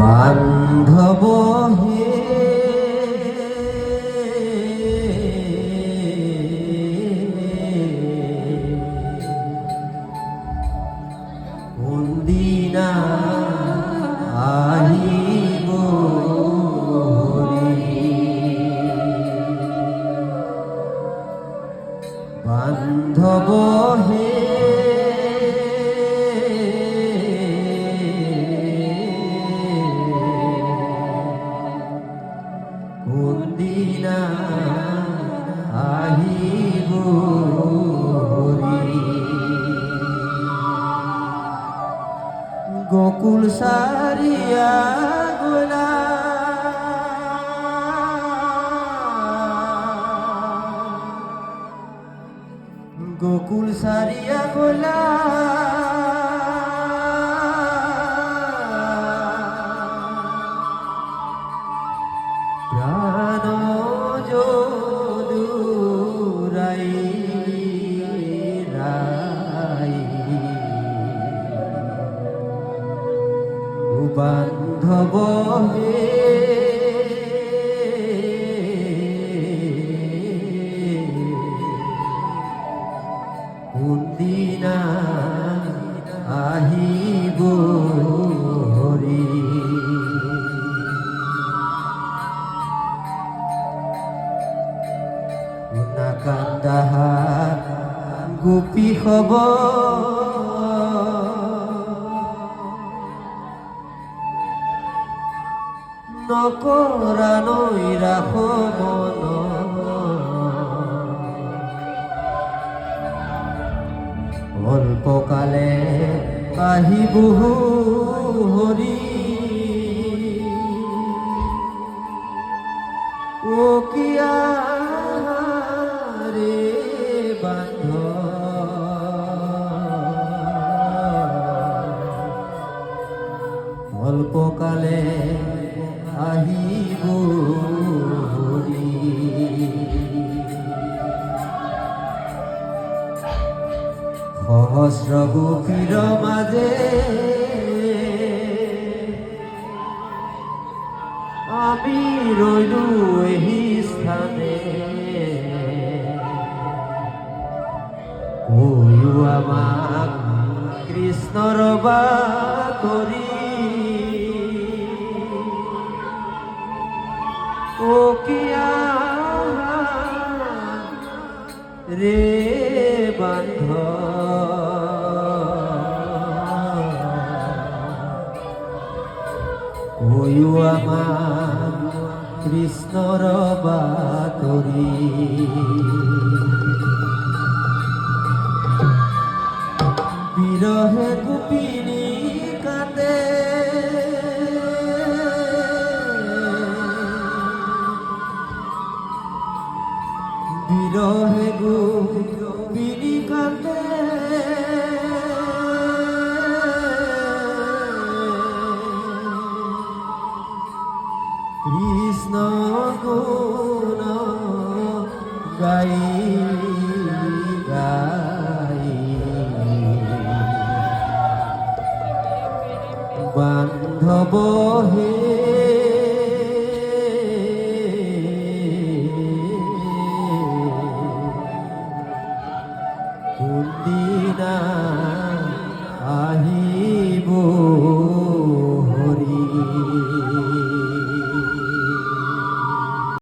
বান্ধব হে কোনদিনা আহিব বান্ধব হে কোনদিনা আহিব গোকুল সারিয়া গোলা গোকুল সারিয়া গোলা প্রাণ যদুরাই রাই বান্ধব হে কোনদিনা আহিব হরি কান্দাহা গোপী হব নকৰা নৈ ৰাখ মন অল্পকালে আহিব হৰি ও কিয়া ৰে বান্ধ অল্পকালে আহিব হৰি সহস্ৰ গোপীৰ মাঝে আমি ৰইলু এই স্থানে কইও আমাক কৃষ্ণৰ বাতৰি ও কিয়া ৰে বান্ধ কইও আমাক কৃষ্ণৰ বাতৰি বিৰহে গোপিনী কাঁদে বিৰহে গোপিনী কাঁদে কৃষ্ণ গুণ গাই গাই বান্ধব হে